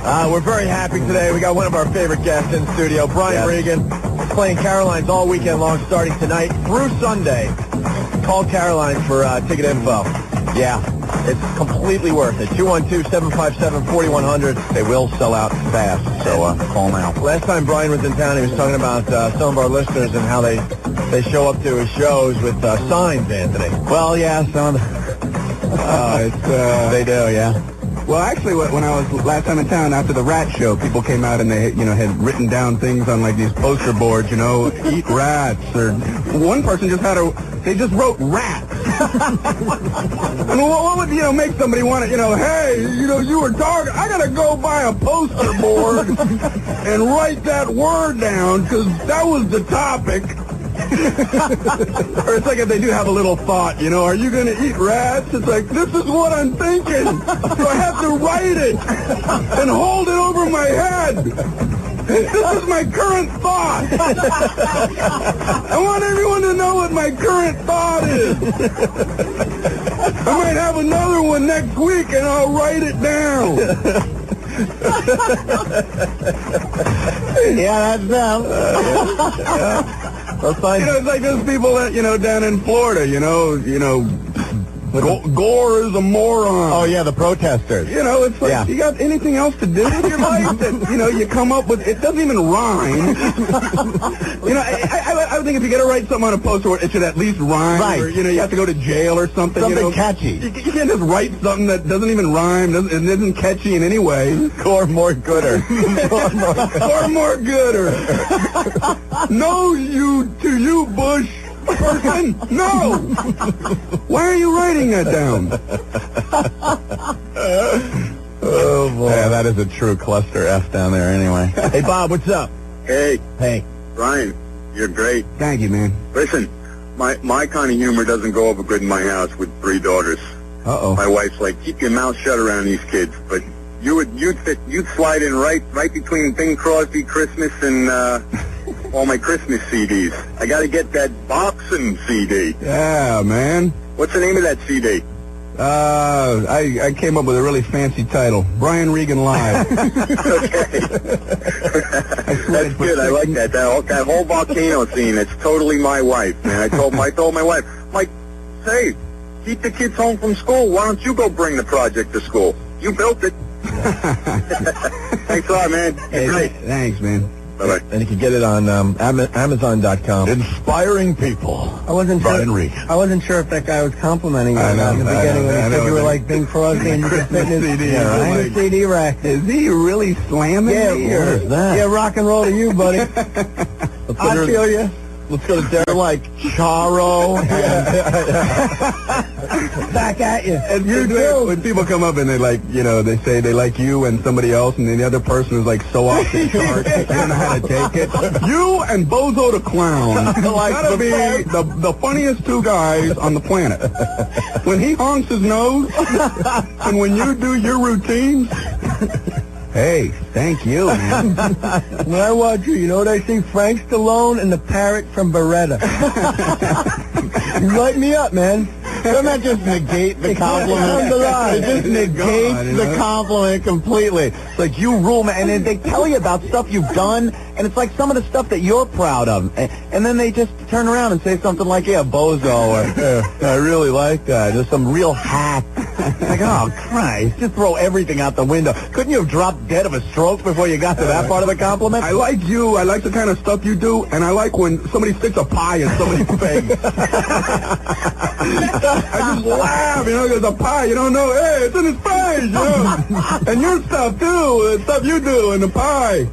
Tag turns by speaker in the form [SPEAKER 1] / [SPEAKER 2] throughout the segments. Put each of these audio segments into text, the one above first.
[SPEAKER 1] We're very happy today. We got one of our favorite guests in studio, Brian Regan, playing Caroline's all weekend long, starting tonight through Sunday. Call Caroline for ticket info. Yeah, it's completely worth it. 212-757-4100. They will sell out fast, so call now. Last time Brian was in town, he was talking about some of our listeners and how they show up to his shows with signs, Anthony.
[SPEAKER 2] Well, yeah, some of the...
[SPEAKER 1] they do, yeah.
[SPEAKER 2] Well, actually, when I was last time in town after the rat show, people came out and they, had written down things on like these poster boards, eat rats. Or one person just they just wrote rats. I mean, what would make somebody want to, hey, you were talking. I gotta go buy a poster board and write that word down because that was the topic. Or it's like if they do have a little thought, are you going to eat rats? It's like, this is what I'm thinking. So I have to write it and hold it over my head. This is my current thought. I want everyone to know what my current thought is. I might have another one next week and I'll write it down.
[SPEAKER 1] Yeah, that's them.
[SPEAKER 2] It's like those people that, down in Florida, Gore is a moron.
[SPEAKER 1] Oh, yeah, the protesters.
[SPEAKER 2] It's like, you got anything else to do with your life that, you come up with, it doesn't even rhyme. I would think if you're going to write something on a poster, it should at least rhyme.
[SPEAKER 1] Right.
[SPEAKER 2] Or, you have to go to jail or something.
[SPEAKER 1] Something catchy.
[SPEAKER 2] You can't just write something that doesn't even rhyme, it isn't catchy in any way.
[SPEAKER 1] Gore more gooder.
[SPEAKER 2] Gore more gooder. No, to you, Bush. Person? No! Why are you writing that down?
[SPEAKER 1] Oh, boy.
[SPEAKER 2] Yeah, that is a true cluster F down there anyway.
[SPEAKER 1] Hey, Bob, what's up?
[SPEAKER 3] Hey,
[SPEAKER 1] Hey.
[SPEAKER 3] Brian, you're great.
[SPEAKER 2] Thank you, man.
[SPEAKER 3] Listen, my kind of humor doesn't go over good in my house with 3 daughters.
[SPEAKER 2] Uh-oh.
[SPEAKER 3] My wife's like, keep your mouth shut around these kids, but you'd slide in right between Bing Crosby Christmas and all my Christmas CDs. I got to get that boxing CD.
[SPEAKER 2] Yeah, man.
[SPEAKER 3] What's the name of that CD?
[SPEAKER 2] I came up with a really fancy title. Brian Regan Live.
[SPEAKER 3] Okay. That's good. I like that. That whole volcano scene, it's totally my wife, man. I told my wife, say, keep the kids home from school. Why don't you go bring the project to school? You built it. Thanks a lot, man.
[SPEAKER 1] Hey,
[SPEAKER 3] great.
[SPEAKER 2] Thanks, man.
[SPEAKER 3] Bye-bye.
[SPEAKER 1] And you can get it on Amazon.com. Inspiring people.
[SPEAKER 4] I wasn't
[SPEAKER 1] Brian
[SPEAKER 4] sure.
[SPEAKER 1] Regan.
[SPEAKER 4] I wasn't sure if that guy was complimenting you in the beginning when he said you were like Bing Crosby and you could fit in his CD rack.
[SPEAKER 2] Is he really slamming me?
[SPEAKER 1] What is that?
[SPEAKER 4] Yeah, rock and roll to you, buddy. I feel you.
[SPEAKER 1] Let's go to Derek like Charo.
[SPEAKER 4] Back at you.
[SPEAKER 2] And you do. When people come up and they they say they like you and somebody else, and then the other person is like so off the chart, they don't know how to take it. You and Bozo the Clown gotta be the funniest 2 guys on the planet. When he honks his nose, and when you do your routines. Hey, thank you, man.
[SPEAKER 4] When I watch you know what I see? Frank Stallone and the parrot from Beretta. You light me up, man.
[SPEAKER 1] Doesn't that just negate the compliment? It just negates the compliment completely. It's like, you rule, man. And then they tell you about stuff you've done, and it's like some of the stuff that you're proud of. And then they just turn around and say something like, yeah, bozo, or I really like that. There's some real hack. Like, oh, Christ, just throw everything out the window. Couldn't you have dropped dead of a stroke before you got to that part of the compliment?
[SPEAKER 2] I like you. I like the kind of stuff you do, and I like when somebody sticks a pie in somebody's face. I just laugh, there's a pie, you don't know, hey, it's in his face, And your stuff, too, the stuff you do in the pie.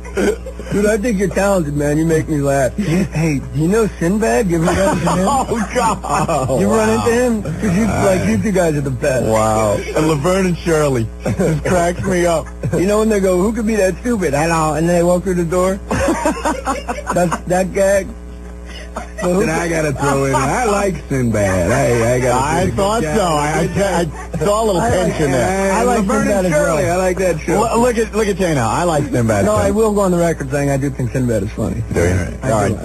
[SPEAKER 4] Dude, I think you're talented, man. You make me laugh. Hey, do you know Sinbad? You ever run into him?
[SPEAKER 1] Oh, God.
[SPEAKER 4] You run into him? Because you 2 guys are the best.
[SPEAKER 1] Wow. And Laverne and Shirley. Just cracks me up.
[SPEAKER 4] You know when they go, who could be that stupid? Hello. And they walk through the door? That's that gag.
[SPEAKER 2] Then I got to throw in. I like Sinbad.
[SPEAKER 1] I thought so. I saw a little tension there.
[SPEAKER 4] I like Sinbad as well.
[SPEAKER 2] I like that show.
[SPEAKER 1] Look at you now. I like Sinbad.
[SPEAKER 4] No, I will go on the record saying I do think Sinbad is funny.
[SPEAKER 1] Do you? All right.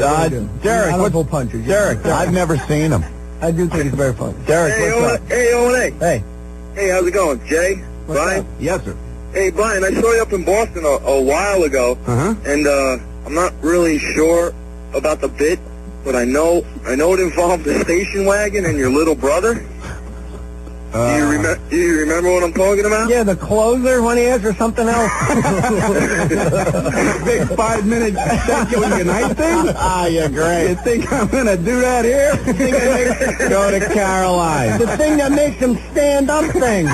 [SPEAKER 1] Derek,
[SPEAKER 4] I don't pull punches.
[SPEAKER 1] Derek, I've never seen him.
[SPEAKER 4] I do think he's very funny.
[SPEAKER 1] Derek, what's up?
[SPEAKER 3] Hey, Ole.
[SPEAKER 4] Hey.
[SPEAKER 3] Hey, how's it going? Jay? Brian?
[SPEAKER 2] Yes, sir.
[SPEAKER 3] Hey, Brian, I saw you up in Boston a while ago, and I'm not really sure about the bit, but I know it involved the station wagon and your little brother. Do you remember what I'm talking about?
[SPEAKER 4] Yeah, the closer when he asked for something else.
[SPEAKER 2] Big 5-minute secular night thing?
[SPEAKER 1] Ah, you're great.
[SPEAKER 2] You think I'm going to do that here?
[SPEAKER 1] Go to Caroline.
[SPEAKER 4] The thing that makes him stand up thing.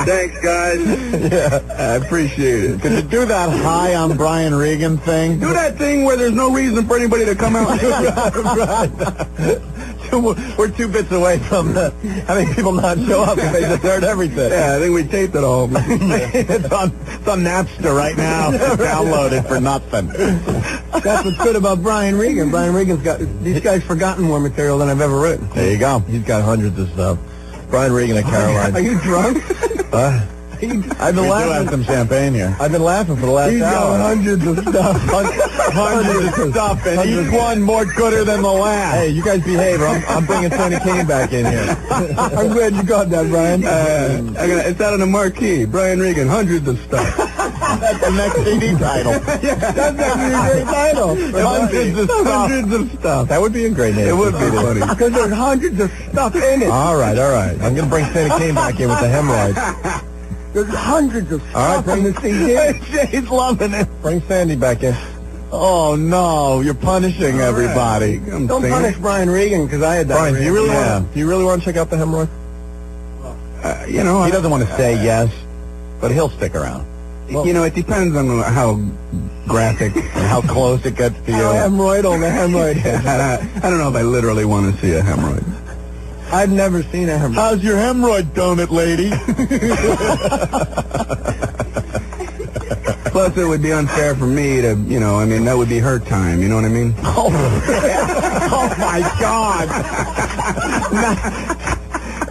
[SPEAKER 3] Thanks, guys.
[SPEAKER 2] Yeah, I appreciate it.
[SPEAKER 1] Could you do that high on Brian Regan thing?
[SPEAKER 2] Do that thing where there's no reason for anybody to come out.
[SPEAKER 1] We're 2 bits away from having people not show up if they just heard everything.
[SPEAKER 2] Yeah, I think we taped it all.
[SPEAKER 1] It's on Napster right now. Download it for nothing.
[SPEAKER 4] That's what's good about Brian Regan. Brian Regan's got, these guys forgotten more material than I've ever written.
[SPEAKER 1] There you go. He's got hundreds of stuff. Brian Regan at Caroline.
[SPEAKER 4] Are you drunk?
[SPEAKER 1] I've been laughing. We do have some champagne here. I've been laughing for the last
[SPEAKER 4] He's
[SPEAKER 1] hour.
[SPEAKER 4] got hundreds of stuff.
[SPEAKER 1] Hundreds of stuff, and each one more gooder than the last. Hey, you guys behave, or I'm bringing Tony Kane back in here.
[SPEAKER 4] I'm glad you got that, Brian.
[SPEAKER 2] It's out on the marquee. Brian Regan, hundreds of stuff.
[SPEAKER 1] That's the next CD title.
[SPEAKER 4] That's actually a great title.
[SPEAKER 1] Hundreds of stuff. That would be a great name.
[SPEAKER 2] It would be funny.
[SPEAKER 4] Because there's hundreds of stuff in it.
[SPEAKER 1] All right. I'm going to bring Tony Kane back in with the hemorrhoids.
[SPEAKER 4] There's hundreds of stuff in the CD.
[SPEAKER 1] Jay's loving it. Bring Sandy back in. Oh, no. You're punishing everybody.
[SPEAKER 4] Don't punish Brian Regan, because I had that.
[SPEAKER 1] Brian, do you really want to check out the hemorrhoid?
[SPEAKER 2] He
[SPEAKER 1] doesn't want to say yes, but he'll stick around.
[SPEAKER 2] Well, it depends on how graphic and how close it gets to you.
[SPEAKER 4] Hemorrhoidal, the hemorrhoid.
[SPEAKER 2] I don't know if I literally want to see a hemorrhoid.
[SPEAKER 4] I've never seen a hemorrhoid.
[SPEAKER 1] How's your hemorrhoid donut, lady?
[SPEAKER 2] Plus, it would be unfair for me to, that would be her time, you know what I mean?
[SPEAKER 1] Oh my God.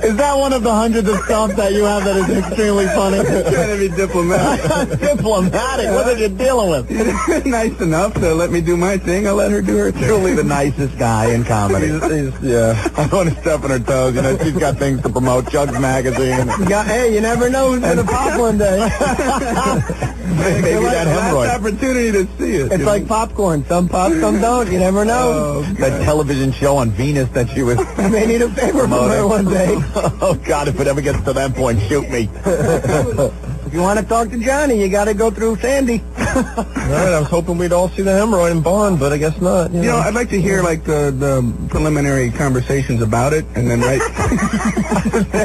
[SPEAKER 1] Is that one of the hundreds of stuff that you have that is extremely funny?
[SPEAKER 2] Trying to be diplomatic.
[SPEAKER 1] Diplomatic? What are you dealing with?
[SPEAKER 2] Nice enough to let me do my thing. I'll let her do her thing.
[SPEAKER 1] Truly the nicest guy in comedy. Yeah. I don't want to step on her toes. She's got things to promote. Jugs Magazine.
[SPEAKER 4] Hey, you never know who's going to pop one day.
[SPEAKER 1] Maybe that hemorrhoid.
[SPEAKER 2] Last opportunity to see it.
[SPEAKER 4] It's like popcorn. Some pop, some don't. You never know.
[SPEAKER 1] That television show on Venus that she was
[SPEAKER 4] I may need a favor from her one day.
[SPEAKER 1] Oh, God, if it ever gets to that point, shoot me.
[SPEAKER 4] If you want to talk to Johnny, you got to go through Sandy.
[SPEAKER 1] All right, I was hoping we'd all see the hemorrhoid in Bond, but I guess not. You know,
[SPEAKER 2] I'd like to hear, the preliminary conversations about it, and then
[SPEAKER 1] there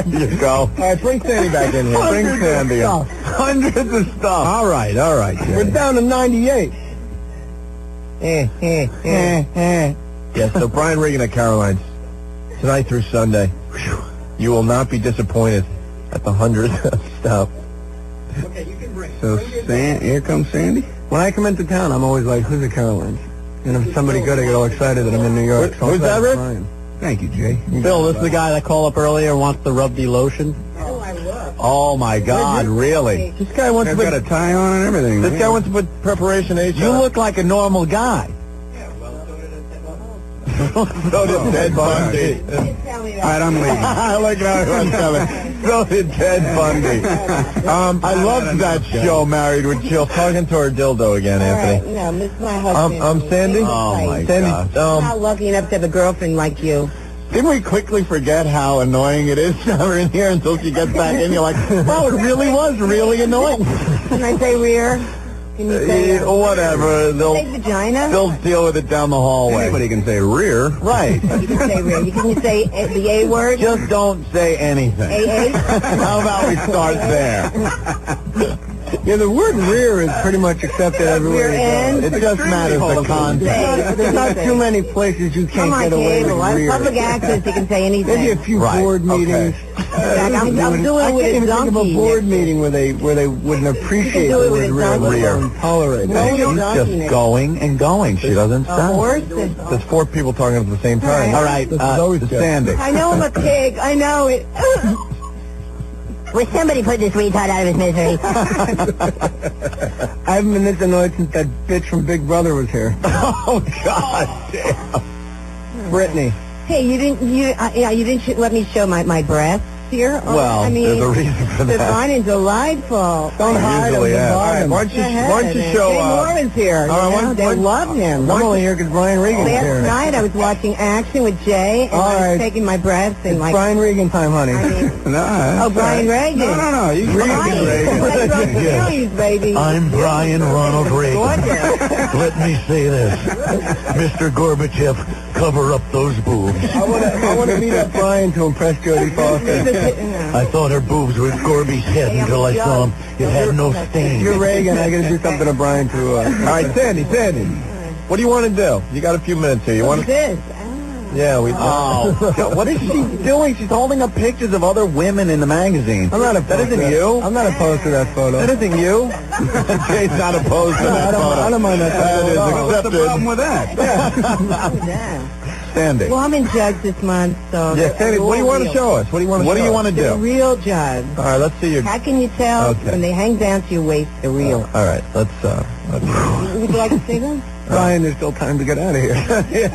[SPEAKER 1] you go.
[SPEAKER 4] All right, bring Sandy back in here.
[SPEAKER 1] Bring Sandy in. Hundreds of stuff. All right.
[SPEAKER 4] We're down to 98.
[SPEAKER 1] Yes, so Brian Regan at Caroline's tonight through Sunday. You will not be disappointed at the hundreds of stuff.
[SPEAKER 4] Okay, you can bring.
[SPEAKER 2] So, here comes Sandy?
[SPEAKER 4] When I come into town, I'm always like, who's at Caroline's? And if somebody good, I get all excited that I'm in New York. So
[SPEAKER 1] who's that, Rick?
[SPEAKER 2] Thank you, Jay.
[SPEAKER 1] Bill, this is the guy that called up earlier and wants to rub the lotion?
[SPEAKER 4] Oh, I love.
[SPEAKER 1] Oh, my God, really?
[SPEAKER 4] This guy wants to
[SPEAKER 2] got a tie on and everything.
[SPEAKER 1] This guy wants to put Preparation H on. You look like a normal guy. So did Ted Bundy.
[SPEAKER 2] All right, I'm leaving.
[SPEAKER 1] I like how he went coming. So did Ted Bundy. I loved that show, Married with Jill. Talking to her dildo again, Anthony.
[SPEAKER 5] Right, no, this is my husband.
[SPEAKER 1] I'm Sandy.
[SPEAKER 5] Oh,
[SPEAKER 1] my
[SPEAKER 5] Sandy,
[SPEAKER 1] God.
[SPEAKER 5] I'm not lucky enough to have a girlfriend like you.
[SPEAKER 1] Didn't we quickly forget how annoying it is to have her in here until she gets back in? You're like, wow, it really was really annoying.
[SPEAKER 5] Can I say rear? Can you say
[SPEAKER 1] whatever.
[SPEAKER 5] say vagina?
[SPEAKER 1] They'll deal with it down the hallway.
[SPEAKER 2] Anybody can say rear.
[SPEAKER 1] Right.
[SPEAKER 5] You can say rear. Can you say the A word?
[SPEAKER 1] Just don't say anything.
[SPEAKER 5] AA?
[SPEAKER 1] How about we start there?
[SPEAKER 4] Yeah, the word rear is pretty much accepted everywhere
[SPEAKER 5] Rear
[SPEAKER 4] you
[SPEAKER 5] end?
[SPEAKER 4] go.
[SPEAKER 1] It just matters the context.
[SPEAKER 4] There's not too many places you can't
[SPEAKER 5] Come on,
[SPEAKER 4] get away with
[SPEAKER 5] Cable. I'm
[SPEAKER 4] rear.
[SPEAKER 5] public access. You can say anything.
[SPEAKER 4] Maybe a few
[SPEAKER 1] Right,
[SPEAKER 4] board
[SPEAKER 1] okay.
[SPEAKER 4] meetings.
[SPEAKER 5] I'm doing
[SPEAKER 4] I
[SPEAKER 5] it
[SPEAKER 4] can't
[SPEAKER 5] with a
[SPEAKER 4] even think of a
[SPEAKER 5] donkey.
[SPEAKER 4] board meeting where they wouldn't appreciate
[SPEAKER 5] do
[SPEAKER 4] the
[SPEAKER 5] it with
[SPEAKER 4] word
[SPEAKER 5] a
[SPEAKER 4] rear, let
[SPEAKER 5] donkey.
[SPEAKER 4] alone tolerate
[SPEAKER 5] No,
[SPEAKER 4] it.
[SPEAKER 5] with a
[SPEAKER 1] She's
[SPEAKER 5] donkey
[SPEAKER 1] just
[SPEAKER 5] next.
[SPEAKER 1] going and going. She doesn't stop.
[SPEAKER 5] Horse?
[SPEAKER 1] There's 4 people talking at the same time.
[SPEAKER 5] All
[SPEAKER 1] right,
[SPEAKER 4] This is always good.
[SPEAKER 1] Sandy.
[SPEAKER 5] I know I'm a pig. I know it. Will somebody put this retard out of his misery?
[SPEAKER 4] I haven't been this annoyed since that bitch from Big Brother was here.
[SPEAKER 1] Oh, God damn.
[SPEAKER 4] Brittany.
[SPEAKER 5] Hey, you didn't let me show my breasts. here? Or,
[SPEAKER 1] Well,
[SPEAKER 5] I mean,
[SPEAKER 1] there's a reason for
[SPEAKER 5] the
[SPEAKER 1] that.
[SPEAKER 5] fun is delightful.
[SPEAKER 4] Don't hide him.
[SPEAKER 1] Usually, yeah. All right, why don't you show
[SPEAKER 5] Jay Moore is here.
[SPEAKER 1] all right,
[SPEAKER 5] They love him.
[SPEAKER 4] I'm only here because Brian Regan's here.
[SPEAKER 5] Last night I was watching action with Jay, and
[SPEAKER 4] All
[SPEAKER 5] I
[SPEAKER 4] right.
[SPEAKER 5] was taking my breath and like.
[SPEAKER 4] Brian Regan time, honey.
[SPEAKER 5] I mean,
[SPEAKER 2] No,
[SPEAKER 5] Brian Regan.
[SPEAKER 2] No. You
[SPEAKER 5] Brian, that's from Phillies, baby.
[SPEAKER 6] I'm Brian Ronald Reagan.
[SPEAKER 5] Gorgeous.
[SPEAKER 6] Let me say this. Mr. Gorbachev, cover up those boobs.
[SPEAKER 4] I want to meet up Brian to impress Jodie Foster.
[SPEAKER 6] I thought her boobs were Gorby's head until I saw them. It had no stain.
[SPEAKER 4] You're Reagan. I got to do something to Brian to.
[SPEAKER 1] All right, Sandy. What do you want to do? You got a few minutes here. You want
[SPEAKER 5] What's
[SPEAKER 1] to?
[SPEAKER 5] this?
[SPEAKER 1] Yeah, we.
[SPEAKER 2] Oh, what is she doing? She's holding up pictures of other women in the magazine.
[SPEAKER 4] I'm not opposed
[SPEAKER 2] That isn't
[SPEAKER 4] to
[SPEAKER 2] you.
[SPEAKER 4] I'm not opposed to that photo.
[SPEAKER 2] That isn't you.
[SPEAKER 1] Jay's not opposed to that photo.
[SPEAKER 4] I don't mind that
[SPEAKER 1] That
[SPEAKER 4] photo
[SPEAKER 1] is
[SPEAKER 4] at all.
[SPEAKER 2] What's the
[SPEAKER 1] accepted.
[SPEAKER 2] problem with that?
[SPEAKER 5] Oh, yeah.
[SPEAKER 1] Sandy.
[SPEAKER 5] Well, I'm in Jugs this month, so.
[SPEAKER 1] Yeah, Sandy. What do you want to show us? What do you want to?
[SPEAKER 2] What do you want to
[SPEAKER 5] The
[SPEAKER 2] do?
[SPEAKER 5] real Jugs.
[SPEAKER 1] All right, let's see your.
[SPEAKER 5] How can you tell
[SPEAKER 1] Okay.
[SPEAKER 5] when they hang down to your waist, they're real?
[SPEAKER 1] All right, let's.
[SPEAKER 5] Would you like to see them?
[SPEAKER 4] Brian, there's still time to get out of here.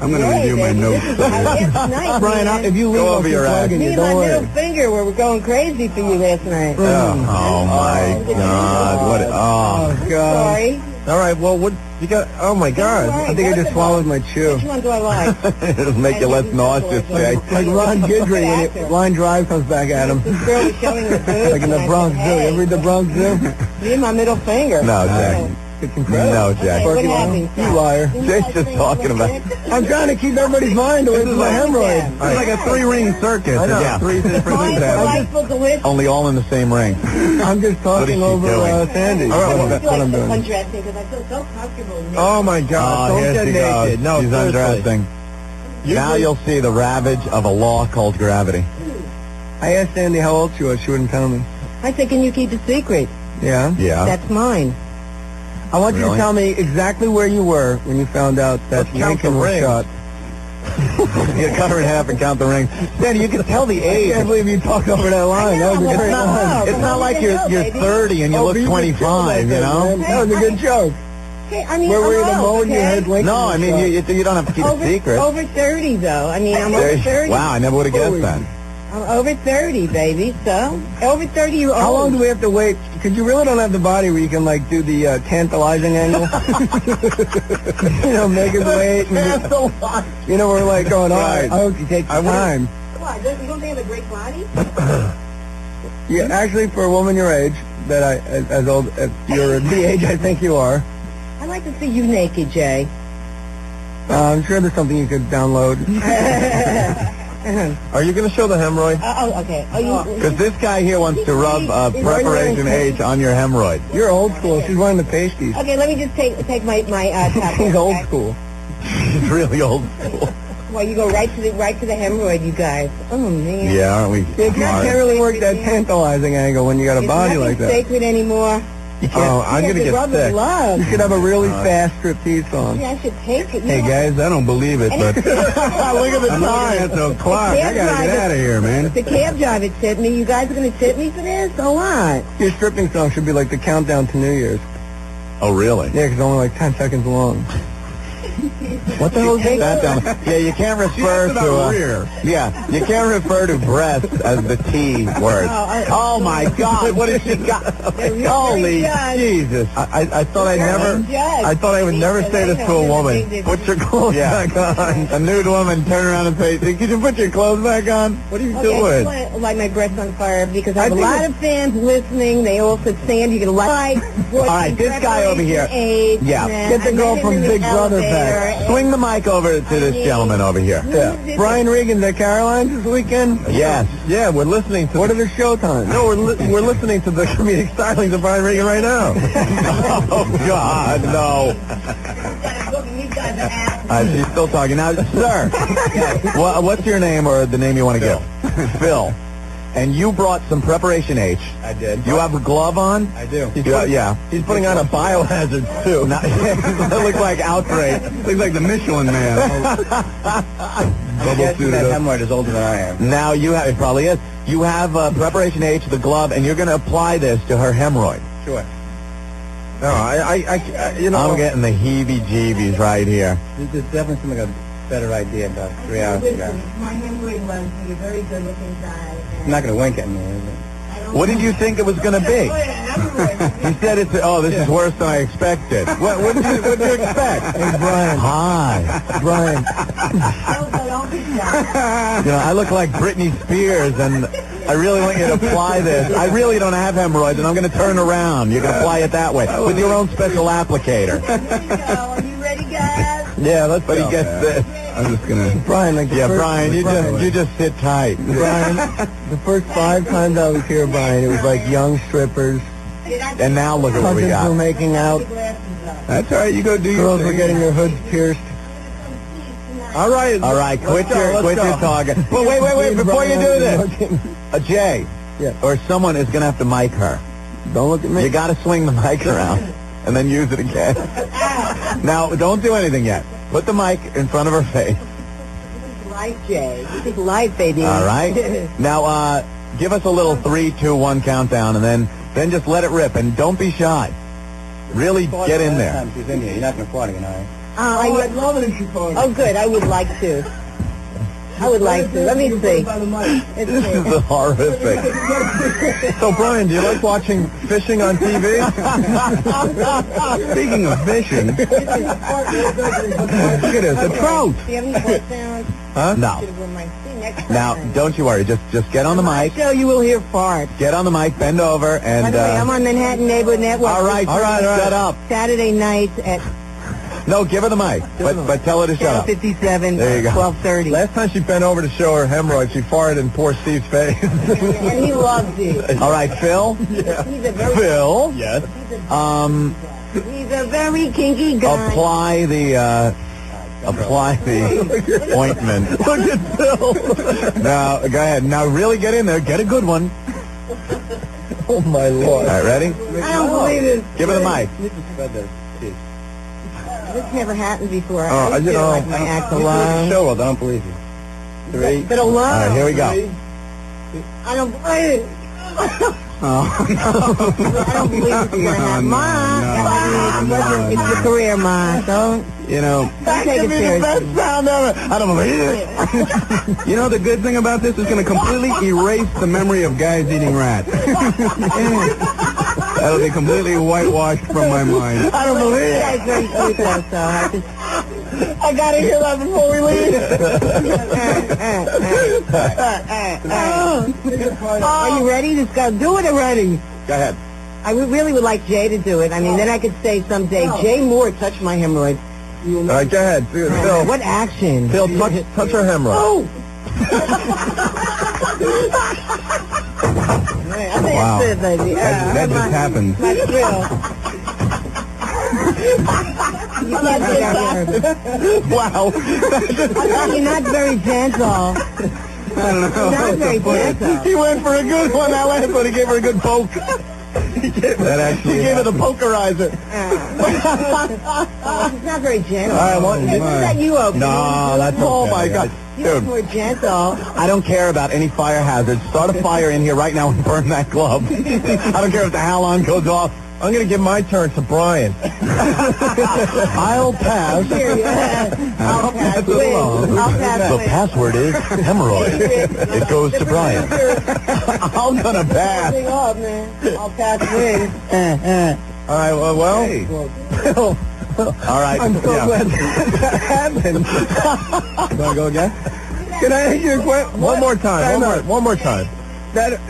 [SPEAKER 2] I'm going to review my notes.
[SPEAKER 5] Last night,
[SPEAKER 4] Brian,
[SPEAKER 5] man.
[SPEAKER 4] if you leave
[SPEAKER 1] Go
[SPEAKER 4] us
[SPEAKER 1] over your
[SPEAKER 4] plugging
[SPEAKER 5] Me
[SPEAKER 4] you,
[SPEAKER 5] and my
[SPEAKER 4] don't
[SPEAKER 5] middle
[SPEAKER 4] worry.
[SPEAKER 5] finger were going crazy for you last night.
[SPEAKER 1] Oh my God! What?
[SPEAKER 4] Oh, God.
[SPEAKER 5] Sorry.
[SPEAKER 1] All right. Well, what you got? Oh my God!
[SPEAKER 4] I think I just swallowed my chew.
[SPEAKER 5] Which one do I like?
[SPEAKER 1] It'll make you less nauseous, Jay.
[SPEAKER 4] Like Ron Guidry when Line Drive comes back at him.
[SPEAKER 5] This girl was showing her boobs.
[SPEAKER 4] Like in the
[SPEAKER 5] and I
[SPEAKER 4] Bronx Zoo.
[SPEAKER 5] said,
[SPEAKER 4] You ever read the Bronx Zoo?
[SPEAKER 5] Me and my middle finger.
[SPEAKER 1] No, Jay.
[SPEAKER 4] It's incredible.
[SPEAKER 1] No, Jay.
[SPEAKER 5] What
[SPEAKER 4] Fucking
[SPEAKER 5] happened?
[SPEAKER 4] You liar.
[SPEAKER 1] Jay's just talking about.
[SPEAKER 4] I'm trying to keep everybody's mind away from my hemorrhoid.
[SPEAKER 2] It's like a three-ring circus.
[SPEAKER 1] I know.
[SPEAKER 2] Yeah. Three different things happening.
[SPEAKER 5] Delightful, delicious.
[SPEAKER 2] Only all in the same ring.
[SPEAKER 4] I'm just talking
[SPEAKER 2] she
[SPEAKER 4] over
[SPEAKER 2] doing?
[SPEAKER 4] Sandy.
[SPEAKER 1] All right,
[SPEAKER 4] That's
[SPEAKER 5] I
[SPEAKER 4] what I'm
[SPEAKER 5] feel like
[SPEAKER 4] doing.
[SPEAKER 5] undressing because I feel so comfortable.
[SPEAKER 1] Oh my God! Don't
[SPEAKER 2] here
[SPEAKER 1] get
[SPEAKER 2] she
[SPEAKER 1] naked.
[SPEAKER 2] goes.
[SPEAKER 1] No,
[SPEAKER 2] She's
[SPEAKER 1] seriously.
[SPEAKER 2] undressing. Now you'll see the ravage of a law called gravity.
[SPEAKER 4] I asked Sandy how old she was. She wouldn't tell me.
[SPEAKER 5] I said, can you keep a secret?
[SPEAKER 4] Yeah?
[SPEAKER 2] Yeah.
[SPEAKER 5] That's mine.
[SPEAKER 4] I want you to
[SPEAKER 2] Really?
[SPEAKER 4] tell me exactly where you were when you found out that
[SPEAKER 1] Let's count
[SPEAKER 4] Lincoln
[SPEAKER 1] the
[SPEAKER 4] was
[SPEAKER 1] rings.
[SPEAKER 4] shot.
[SPEAKER 2] You cut her in half and count the rings. Sandy, you can tell the
[SPEAKER 4] I
[SPEAKER 2] age.
[SPEAKER 4] can't believe you talked over that line. That was a
[SPEAKER 5] It's
[SPEAKER 4] great
[SPEAKER 5] not-
[SPEAKER 4] line.
[SPEAKER 2] It's not like you're 30 and you look
[SPEAKER 4] but you could kill
[SPEAKER 2] 25,
[SPEAKER 4] that
[SPEAKER 2] you know?
[SPEAKER 4] thing, man. That was a good joke.
[SPEAKER 5] Hey, I mean,
[SPEAKER 4] Where were you the
[SPEAKER 5] I'm
[SPEAKER 4] moment
[SPEAKER 5] old,
[SPEAKER 4] you
[SPEAKER 5] okay?
[SPEAKER 4] heard Lincoln
[SPEAKER 2] No, I
[SPEAKER 4] was
[SPEAKER 2] mean,
[SPEAKER 4] shot?
[SPEAKER 2] you don't have to keep
[SPEAKER 5] over,
[SPEAKER 2] a secret.
[SPEAKER 5] Over 30, though. I mean, I'm
[SPEAKER 2] There-
[SPEAKER 5] over 30.
[SPEAKER 2] Wow, I never would have guessed
[SPEAKER 4] Holy-
[SPEAKER 2] that.
[SPEAKER 5] I'm over 30, baby. So, over 30, you're old.
[SPEAKER 4] How long do we have to wait? Because you really don't have the body where you can, like, do the tantalizing angle. You know, make us wait. And, you know, we're like going, all right, I hope you take the time.
[SPEAKER 5] What, you don't think I have a great body?
[SPEAKER 4] Yeah, actually, for a woman your age, that as old as you're the age I think you are,
[SPEAKER 5] I'd like to see you naked, Jay.
[SPEAKER 4] I'm sure there's something you could download.
[SPEAKER 1] Are you going to show the hemorrhoid?
[SPEAKER 5] Oh, okay. Oh, you...
[SPEAKER 2] Because this guy here wants to rub Preparation H on your hemorrhoid.
[SPEAKER 4] You're old school. She's wearing the pasties.
[SPEAKER 5] Okay, let me just take my top
[SPEAKER 4] She's
[SPEAKER 5] off,
[SPEAKER 4] old
[SPEAKER 5] okay?
[SPEAKER 4] school.
[SPEAKER 2] He's really old school.
[SPEAKER 5] Well, you go right to the hemorrhoid, you guys. Oh man.
[SPEAKER 2] Yeah, aren't we
[SPEAKER 4] Yeah, you
[SPEAKER 2] smart?
[SPEAKER 4] can't really work that tantalizing angle when you got a
[SPEAKER 5] It's
[SPEAKER 4] body
[SPEAKER 5] nothing
[SPEAKER 4] like that.
[SPEAKER 5] sacred anymore.
[SPEAKER 1] Oh, I'm going to get
[SPEAKER 5] rub
[SPEAKER 1] sick.
[SPEAKER 5] love.
[SPEAKER 4] You should have a really fast striptease song.
[SPEAKER 5] Yeah, I should take it.
[SPEAKER 2] Hey guys, I don't believe it, but
[SPEAKER 1] Look at the
[SPEAKER 2] I'm looking at the clock. I gotta get out of here, man.
[SPEAKER 5] The cab driver tipped me. You guys are going to tip me for this or what?
[SPEAKER 4] Your stripping song should be like the countdown to New Year's.
[SPEAKER 2] Oh, really?
[SPEAKER 4] Yeah, 'cause it's only like 10 seconds long.
[SPEAKER 2] What the hell is that down? Yeah, you can't refer to yeah, you can't refer to breasts as the T word. Oh my God, what has she got? Holy Jesus!
[SPEAKER 1] I thought I thought I would never say this to a woman. Put your clothes back on.
[SPEAKER 2] A nude woman turn around and say, "Could you put your clothes back on?" What are you
[SPEAKER 5] Okay,
[SPEAKER 2] doing?
[SPEAKER 5] I just want to light my breath on fire because I have a lot of fans listening. They all said, Sandy, you're going to like.
[SPEAKER 2] All right, this guy over here. Yeah.
[SPEAKER 4] Get the girl from Big Brother back.
[SPEAKER 2] Swing the mic over to this gentleman over here.
[SPEAKER 4] Yeah. Brian Regan's at Caroline's this weekend?
[SPEAKER 2] Yes.
[SPEAKER 1] Yeah, we're listening to.
[SPEAKER 4] What are the showtimes?
[SPEAKER 1] No, we're listening to the comedic stylings of Brian Regan right now.
[SPEAKER 2] Oh God, no. She's still talking now, sir. What's your name or the name you want to give? Phil. And you brought some Preparation H.
[SPEAKER 1] I did.
[SPEAKER 2] You have a glove on?
[SPEAKER 1] I do.
[SPEAKER 2] Yeah.
[SPEAKER 1] He's putting on a biohazard too.
[SPEAKER 2] That looks like outrage. Looks like the Michelin Man. Bubble suited up.
[SPEAKER 1] hemorrhoid is older than I am.
[SPEAKER 2] Now you have, it probably is. You have Preparation H, the glove, and you're going to apply this to her hemorrhoid.
[SPEAKER 1] Sure. No, I you know.
[SPEAKER 2] I'm getting the heebie-jeebies right here.
[SPEAKER 1] There's definitely something like
[SPEAKER 4] better idea about 3 hours ago.
[SPEAKER 5] My hemorrhoid was a very good-looking guy.
[SPEAKER 4] He's not going to wink at me, is it?
[SPEAKER 1] What did you think it was going to be? He said it's, this is worse than I expected. What did you expect?
[SPEAKER 4] Hey, Brian.
[SPEAKER 1] Hi.
[SPEAKER 4] Brian.
[SPEAKER 1] I look like Britney Spears, and I really want you to apply this. I really don't have hemorrhoids, and I'm going to turn around. You're going to apply it that way with your own special applicator.
[SPEAKER 5] Are you ready, guys?
[SPEAKER 1] Yeah, let's. But he gets this.
[SPEAKER 2] I'm just gonna.
[SPEAKER 4] Brian,
[SPEAKER 1] Brian, you just sit tight.
[SPEAKER 4] Brian, the first 5 times I was here, Brian, it was like young strippers.
[SPEAKER 1] And now look at what we
[SPEAKER 4] Cousins
[SPEAKER 1] got.
[SPEAKER 4] were making out.
[SPEAKER 2] That's all right. You go do your
[SPEAKER 4] Girls
[SPEAKER 2] thing.
[SPEAKER 4] were getting their hoods pierced.
[SPEAKER 1] All right, quit your talking. But wait, before you do this, Jay, or someone is going to have to mic her.
[SPEAKER 4] Don't look at me.
[SPEAKER 1] You got to swing the mic around and then use it again. Now, don't do anything yet. Put the mic in front of her face.
[SPEAKER 5] Life, Jay. This is life, baby.
[SPEAKER 1] All right. Now, give us a little 3, 2, 1 countdown, and then just let it rip, and don't be shy. Really get in there.
[SPEAKER 4] She's in here. You're not going to fart again, are you?
[SPEAKER 5] I'd love it if you farted. Oh, good. I would like to. Let me see.
[SPEAKER 1] This is horrific. So, Brian, do you like watching fishing on TV?
[SPEAKER 2] Speaking of fishing, look at this, a trout.
[SPEAKER 5] Do you have any voice sounds?
[SPEAKER 1] Huh? No. Now, don't you worry. Just get on the mic.
[SPEAKER 5] Show you will hear farts.
[SPEAKER 1] Get on the mic, bend over, and...
[SPEAKER 5] By the way, I'm on Manhattan Neighborhood Network.
[SPEAKER 1] All right. Shut up.
[SPEAKER 5] Saturday nights at
[SPEAKER 1] No, give her the mic, but tell her to shut up.
[SPEAKER 5] 57,
[SPEAKER 1] There you go.
[SPEAKER 5] 12:30.
[SPEAKER 1] Last time she bent over to show her hemorrhoid, she farted in poor Steve's face.
[SPEAKER 5] And he loves it.
[SPEAKER 1] All right, Phil?
[SPEAKER 5] He's a very
[SPEAKER 1] Phil? Yes.
[SPEAKER 5] He's a very kinky guy.
[SPEAKER 1] Apply the ointment. Look at Phil. Now, go ahead. Now, really get in there. Get a good one. Oh, my Lord. All right, ready?
[SPEAKER 5] I don't believe it.
[SPEAKER 1] Give her the mic.
[SPEAKER 5] This never happened before.
[SPEAKER 1] I
[SPEAKER 5] feel like my act alone.
[SPEAKER 4] Show her, I don't believe you.
[SPEAKER 5] 3. But alone.
[SPEAKER 1] All right, here we go.
[SPEAKER 5] I don't believe it. I don't believe it's going to happen. Ma, it's your career, Ma. Don't
[SPEAKER 2] You know,
[SPEAKER 5] take it seriously.
[SPEAKER 1] Sound ever. I don't believe it.
[SPEAKER 2] you know the good thing about this is going to completely erase the memory of guys eating rats. That'll be completely whitewashed from my mind.
[SPEAKER 1] I don't believe it.
[SPEAKER 5] That's very sweet, though, so
[SPEAKER 1] I gotta hear that before we leave.
[SPEAKER 5] Are you ready? Just go do it already.
[SPEAKER 1] Go ahead.
[SPEAKER 5] I really would like Jay to do it. I mean, then I could say someday, Jay Moore touched my hemorrhoids.
[SPEAKER 1] All right, go ahead. Phil,
[SPEAKER 5] What action?
[SPEAKER 1] Phil, touch her hemorrhoid.
[SPEAKER 5] Oh!
[SPEAKER 2] Wow.
[SPEAKER 5] That's it, baby.
[SPEAKER 2] That just happened.
[SPEAKER 5] My thrill. You can't get out here.
[SPEAKER 1] Wow.
[SPEAKER 5] You're not very gentle.
[SPEAKER 2] I don't know.
[SPEAKER 5] You're not very gentle.
[SPEAKER 1] He went for a good one that last one. He gave her a good poke. He gave her the pokerizer.
[SPEAKER 5] He's not very gentle.
[SPEAKER 1] All right, what?
[SPEAKER 5] Isn't that you, Opie?
[SPEAKER 1] No, that's okay. Oh, my God.
[SPEAKER 5] You're more gentle.
[SPEAKER 1] I don't care about any fire hazards. Start a fire in here right now and burn that glove. I don't care if the halon goes off. I'm going to give my turn to Brian. I'll pass.
[SPEAKER 5] I'll pass win. I'll pass
[SPEAKER 1] The
[SPEAKER 5] win.
[SPEAKER 1] password is hemorrhoid. It goes to Brian. I'm going to pass.
[SPEAKER 5] Big up, man. I'll pass win.
[SPEAKER 1] All right, well.
[SPEAKER 2] Hey.
[SPEAKER 1] All right.
[SPEAKER 4] I'm so glad that happened.
[SPEAKER 1] Want to go again?
[SPEAKER 4] Can I ask you a question?
[SPEAKER 1] One more time. One more time.
[SPEAKER 4] That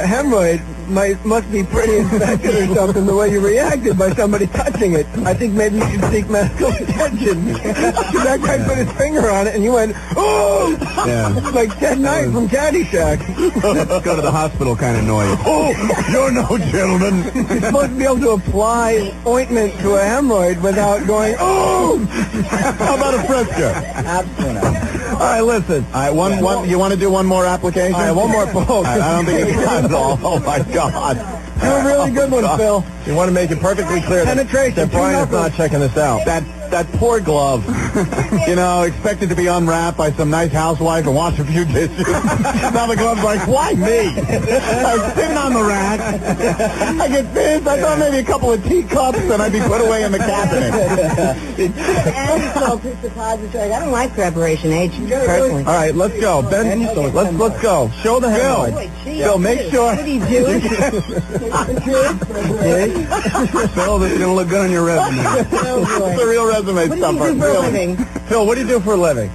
[SPEAKER 4] hemorrhoid must be pretty infected or something, the way you reacted by somebody touching it. I think maybe you should seek medical attention. Because that guy put his finger on it and you went, oh!
[SPEAKER 2] Yeah.
[SPEAKER 4] It's like Ted Knight from Caddyshack.
[SPEAKER 2] Let's go to the hospital kind of noise.
[SPEAKER 1] Oh, you're no gentleman.
[SPEAKER 4] You're supposed to be able to apply ointment to a hemorrhoid without going, oh!
[SPEAKER 1] How about a Fresca?
[SPEAKER 4] Absolutely.
[SPEAKER 1] All right, listen. All right, one. You want to do one more application? All right, one more poke. I don't think you got it all. Oh, my God.
[SPEAKER 4] You're a really good one, Phil.
[SPEAKER 1] You want to make it perfectly clear
[SPEAKER 4] Penetration,
[SPEAKER 1] that Brian is not checking this out. That poor glove. Expected to be unwrapped by some nice housewife and wash a few dishes. Now the glove's like, why me? I was sitting on the rack.
[SPEAKER 2] I get pissed. I thought maybe a couple of teacups and I'd be put away in the cabinet.
[SPEAKER 5] And it's all suppository. I don't like Preparation H, personally.
[SPEAKER 1] All right, let's go. Ben, let's go. Show the hemorrhoid.
[SPEAKER 5] Boy, gee,
[SPEAKER 2] Phil, make sure.
[SPEAKER 5] What are you doing?
[SPEAKER 2] Phil, this is going to look good on your resume.
[SPEAKER 5] Oh, boy.
[SPEAKER 2] It's a real resume
[SPEAKER 5] What do
[SPEAKER 2] stuff.
[SPEAKER 5] you do for a living?
[SPEAKER 1] Phil, what do you do for a living?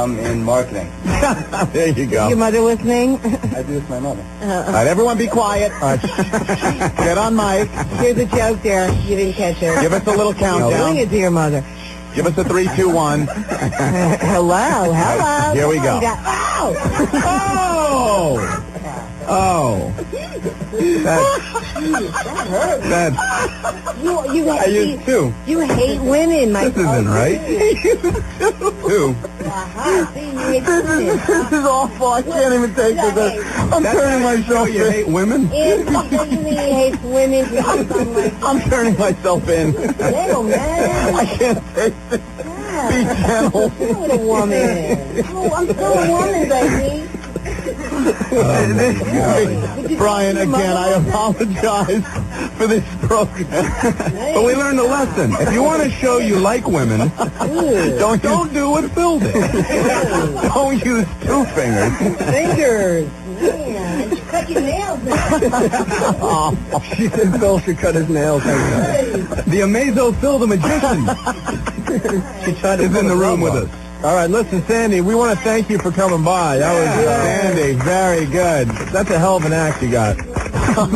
[SPEAKER 2] In marketing.
[SPEAKER 1] There you go.
[SPEAKER 5] Your mother listening?
[SPEAKER 2] I do with my mother. All right, everyone be quiet. Get on mic.
[SPEAKER 5] Here's a joke there. You didn't catch it.
[SPEAKER 2] Give us a little
[SPEAKER 5] Bring
[SPEAKER 2] countdown.
[SPEAKER 5] it to your mother.
[SPEAKER 2] Give us a 3, 2, 1.
[SPEAKER 5] Hello.
[SPEAKER 2] Here we go.
[SPEAKER 5] Ow!
[SPEAKER 2] Oh. That's
[SPEAKER 5] You
[SPEAKER 2] I used two.
[SPEAKER 5] You hate women, my
[SPEAKER 2] This isn't right. Two. This is awful. I can't even take this. I'm turning myself in. You hate women?
[SPEAKER 5] He hates women.
[SPEAKER 2] I'm turning myself in.
[SPEAKER 5] Little man.
[SPEAKER 2] I can't take this. Be gentle.
[SPEAKER 5] What a woman. Oh, I'm still a woman, baby.
[SPEAKER 2] Brian, again, I apologize for this program. But we learned a lesson. If you want to show you like women, don't do what Phil did. Don't use 2 fingers.
[SPEAKER 5] Fingers. Man, cut your nails now.
[SPEAKER 4] She said Phil should cut his nails.
[SPEAKER 2] The Amazo Phil the Magician is in the room with us.
[SPEAKER 1] All right, listen, Sandy, we want to thank you for coming by. That was Sandy, very good. That's a hell of an act you got.
[SPEAKER 2] It's all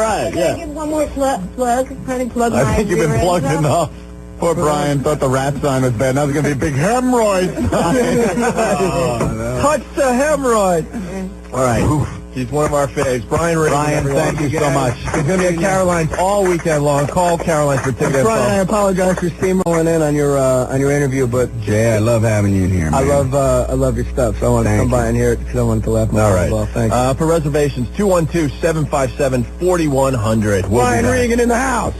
[SPEAKER 2] right,
[SPEAKER 5] Can I give one more plug? Honey, plug
[SPEAKER 2] I
[SPEAKER 5] my
[SPEAKER 2] think you've been
[SPEAKER 5] rear end
[SPEAKER 2] plugged
[SPEAKER 5] up?
[SPEAKER 2] enough. Poor Brian thought the rat sign was bad. Now there's going to be a big hemorrhoid sign.
[SPEAKER 1] Touch the hemorrhoid. All right. He's one of our faves. Brian Regan.
[SPEAKER 2] Brian,
[SPEAKER 1] everyone.
[SPEAKER 2] thank you so much.
[SPEAKER 1] He's going to be at Caroline's all weekend long. Call Caroline for ticket
[SPEAKER 4] Brian, I
[SPEAKER 1] info.
[SPEAKER 4] apologize for steamrolling in on your interview, but
[SPEAKER 2] Jay, I love having you in here, man.
[SPEAKER 4] I love your stuff, so I wanted to come by and hear it because I wanted to laugh my
[SPEAKER 1] All
[SPEAKER 4] butt
[SPEAKER 1] right.
[SPEAKER 4] off. Thank you.
[SPEAKER 1] For reservations, 212-757-4100. We'll be
[SPEAKER 4] Brian
[SPEAKER 1] back.
[SPEAKER 4] Regan in the house.